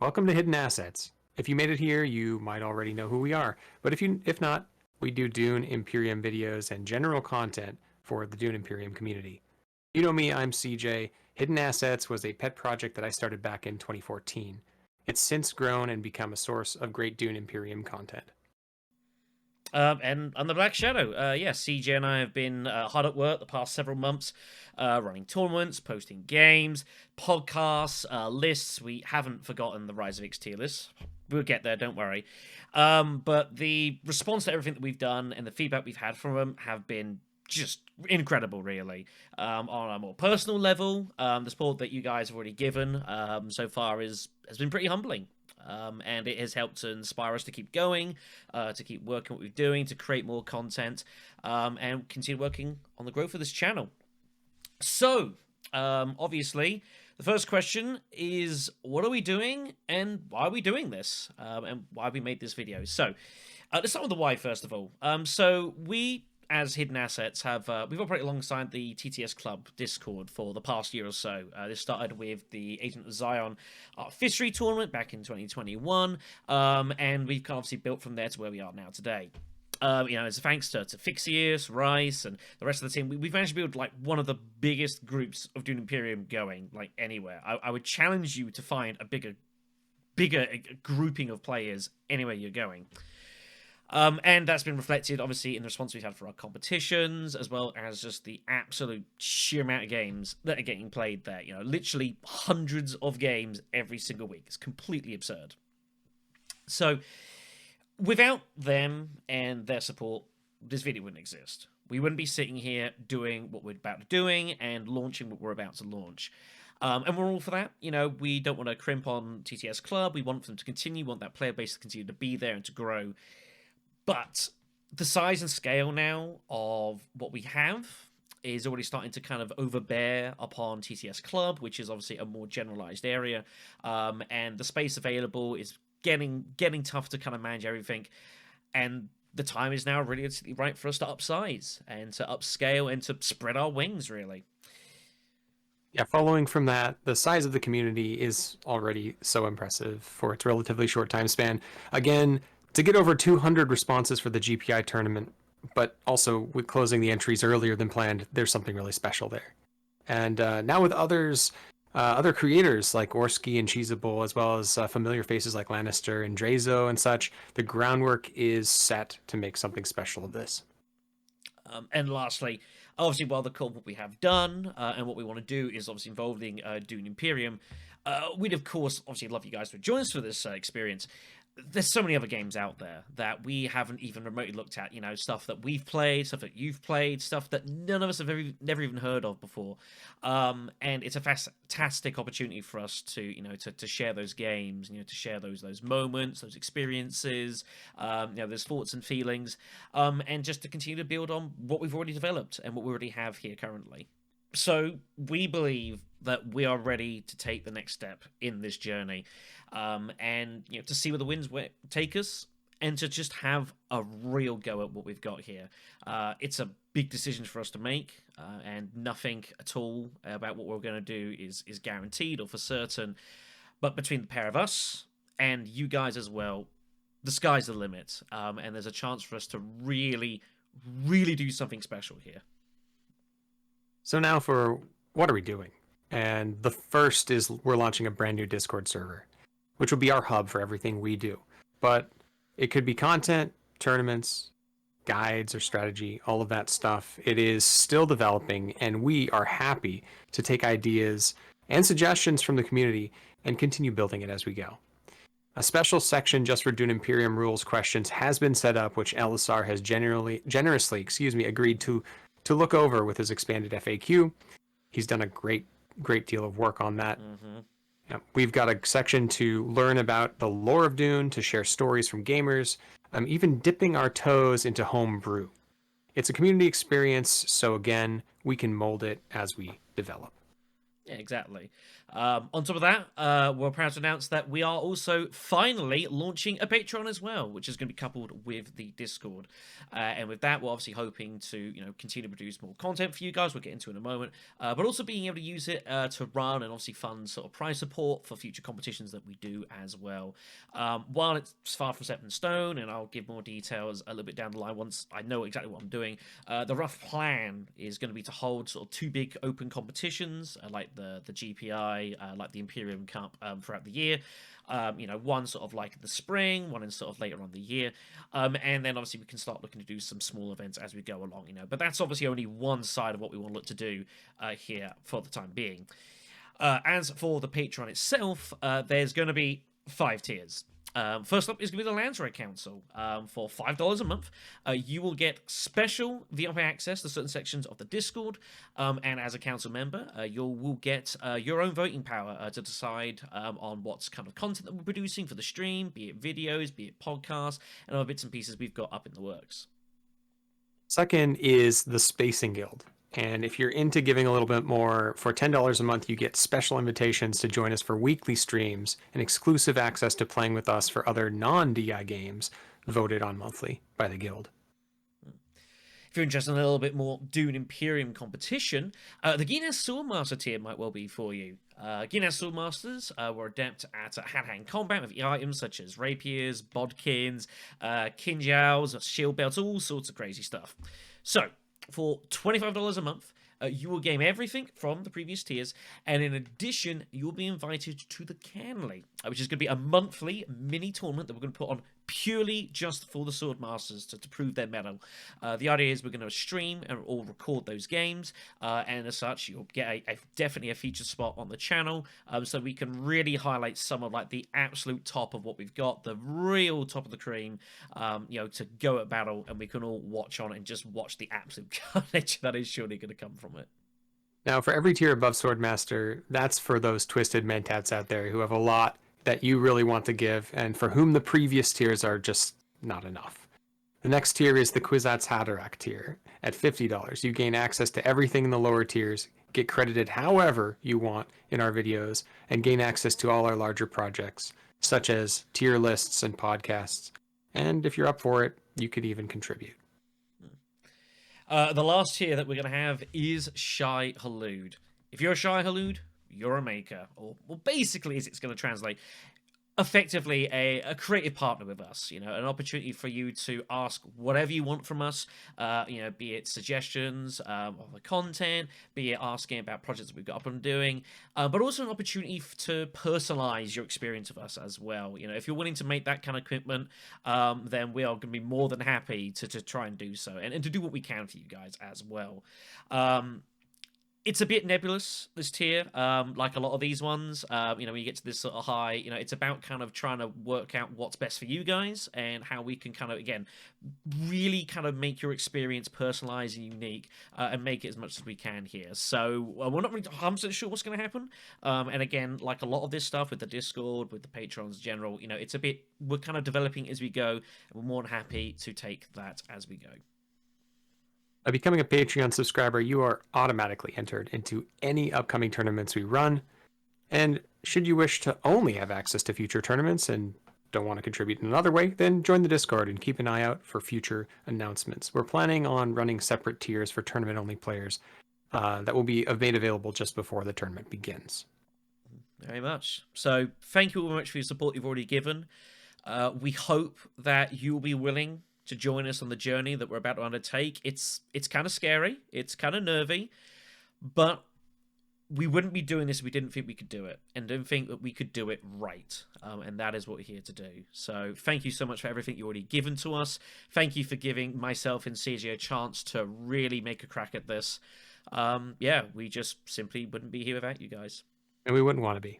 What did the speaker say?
Welcome to Hidden Assets. If you made it here, you might already know who we are. But if not, we do Dune Imperium videos and general content for the Dune Imperium community. You know me, I'm CJ. Hidden Assets was a pet project that I started back in 2014. It's since grown and become a source of great Dune Imperium content. And I'm the Black Shadow. CJ and I have been hard at work the past several months, running tournaments, posting games, podcasts, lists. We haven't forgotten the Rise of X tier list. We'll get there, don't worry. But the response to everything that we've done and the feedback we've had from them have been just incredible, really. On a more personal level, the support that you guys have already given so far has been pretty humbling. And it has helped to inspire us to keep going, to keep working what we're doing, to create more content, and continue working on the growth of this channel. So, obviously, the first question is, what are we doing, and why are we doing this, and why we made this video? So, let's start with the why, first of all. So we, as Hidden Assets, we've operated alongside the TTS Club Discord for the past year or so. This started with the Agent of Zion Fishery Tournament back in 2021, and we've kind of obviously built from there to where we are now today. As thanks to Fixius, Rice, and the rest of the team, we've managed to build like one of the biggest groups of Dune Imperium going like anywhere. I would challenge you to find a bigger grouping of players anywhere you're going. And that's been reflected, obviously, in the response we've had for our competitions, as well as just the absolute sheer amount of games that are getting played there. You know, literally hundreds of games every single week. It's completely absurd. So, without them and their support, this video wouldn't exist. We wouldn't be sitting here doing what we're about to doing and launching what we're about to launch. And we're all for that. You know, we don't want to crimp on TTS Club. We want them to continue, want that player base to continue to be there and to grow. But the size and scale now of what we have is already starting to kind of overbear upon TTS Club, which is obviously a more generalized area. And the space available is getting tough to kind of manage everything. And the time is now really right for us to upsize and to upscale and to spread our wings, really. Yeah, following from that, the size of the community is already so impressive for its relatively short time span. Again, to get over 200 responses for the GPI tournament, but also with closing the entries earlier than planned, there's something really special there. And now with other creators like Orski and Cheesable, as well as familiar faces like Lannister and Drazo and such, the groundwork is set to make something special of this. And lastly, obviously, while the core what we have done and what we want to do is obviously involving Dune Imperium, we'd of course obviously love you guys to join us for this experience. There's so many other games out there that we haven't even remotely looked at. You know, stuff that we've played, stuff that you've played, stuff that none of us have never even heard of before. And it's a fantastic opportunity for us to share those games, to share those moments, those experiences, those thoughts and feelings, and just to continue to build on what we've already developed and what we already have here currently. So we believe that we are ready to take the next step in this journey, and to see where the winds take us, and to just have a real go at what we've got here. It's a big decision for us to make, and nothing at all about what we're going to do is guaranteed or for certain. But between the pair of us and you guys as well, the sky's the limit, and there's a chance for us to really, really do something special here. So now for what are we doing? And the first is we're launching a brand new Discord server, which will be our hub for everything we do. But it could be content, tournaments, guides, or strategy, all of that stuff. It is still developing, and we are happy to take ideas and suggestions from the community and continue building it as we go. A special section just for Dune Imperium rules questions has been set up, which Elisar has generously agreed to look over with his expanded FAQ. He's done a great deal of work on that. Mm-hmm. Yeah, we've got a section to learn about the lore of Dune, to share stories from gamers, even dipping our toes into home brew. It's a community experience, so again, we can mold it as we develop. Yeah, exactly. On top of that, we're proud to announce that we are also finally launching a Patreon as well, which is going to be coupled with the Discord. And with that, we're obviously hoping to continue to produce more content for you guys. We'll get into it in a moment, but also being able to use it to run and obviously fund sort of prize support for future competitions that we do as well. While it's far from set in stone, and I'll give more details a little bit down the line once I know exactly what I'm doing. The rough plan is going to be to hold sort of 2 big open competitions, like the GPI. Like the Imperium Cup throughout the year. One sort of like the spring, one in sort of later on the year. And then obviously we can start looking to do some small events as we go along, But that's obviously only one side of what we want to look to do here for the time being. As for the Patreon itself, there's going to be 5 tiers. First up is going to be the Landsraad Council. For $5 a month, you will get special VIP access to certain sections of the Discord, and as a council member, you will get your own voting power to decide on what kind of content that we're producing for the stream, be it videos, be it podcasts, and other bits and pieces we've got up in the works. Second is the Spacing Guild. And if you're into giving a little bit more, for $10 a month, you get special invitations to join us for weekly streams and exclusive access to playing with us for other non-DI games voted on monthly by the Guild. If you're interested in a little bit more Dune Imperium competition, the Guinness Swordmaster tier might well be for you. Guinness Swordmasters were adept at hand-to-hand combat with items such as rapiers, bodkins, kinjals, shield belts, all sorts of crazy stuff. So, for $25 a month, you will gain everything from the previous tiers, and in addition, you'll be invited to the Canley, which is going to be a monthly mini tournament that we're going to put on purely just for the Swordmasters to prove their mettle. The idea is we're going to stream and all record those games, and as such, you'll get definitely a featured spot on the channel, so we can really highlight some of like the absolute top of what we've got, the real top of the cream, to go at battle, and we can all watch on and just watch the absolute carnage that is surely going to come from it. Now, for every tier above Swordmaster, that's for those twisted mentats out there who have a lot that you really want to give, and for whom the previous tiers are just not enough. The next tier is the Kwisatz Haderach tier. At $50, you gain access to everything in the lower tiers, get credited however you want in our videos, and gain access to all our larger projects, such as tier lists and podcasts. And if you're up for it, you could even contribute. The last tier that we're going to have is Shai Hulud. If you're a Shai Hulud, you're a maker, or well, basically, as it's going to translate, effectively a creative partner with us. An opportunity for you to ask whatever you want from us. Be it suggestions of the content, be it asking about projects that we've got up and doing, but also an opportunity to personalize your experience of us as well. If you're willing to make that kind of commitment, then we are going to be more than happy to try and do so, and to do what we can for you guys as well. It's a bit nebulous, this tier, like a lot of these ones. When you get to this sort of high, it's about kind of trying to work out what's best for you guys and how we can kind of, again, really kind of make your experience personalized and unique, and make it as much as we can here. So we're not really 100% sure what's going to happen. And again, like a lot of this stuff with the Discord, with the Patrons in general, it's a bit, we're kind of developing as we go, and we're more than happy to take that as we go. By becoming a Patreon subscriber, you are automatically entered into any upcoming tournaments we run. And should you wish to only have access to future tournaments and don't want to contribute in another way, then join the Discord and keep an eye out for future announcements. We're planning on running separate tiers for tournament-only players that will be made available just before the tournament begins. Very much. So thank you very much for your support you've already given. We hope that you'll be willing to join us on the journey that we're about to undertake. It's kind of scary, it's kind of nervy, but we wouldn't be doing this if we didn't think we could do it, and didn't think that we could do it right, and that is what we're here to do. So thank you so much for everything you already given to us. Thank you for giving myself and CJ a chance to really make a crack at this. We just simply wouldn't be here without you guys. And we wouldn't want to be.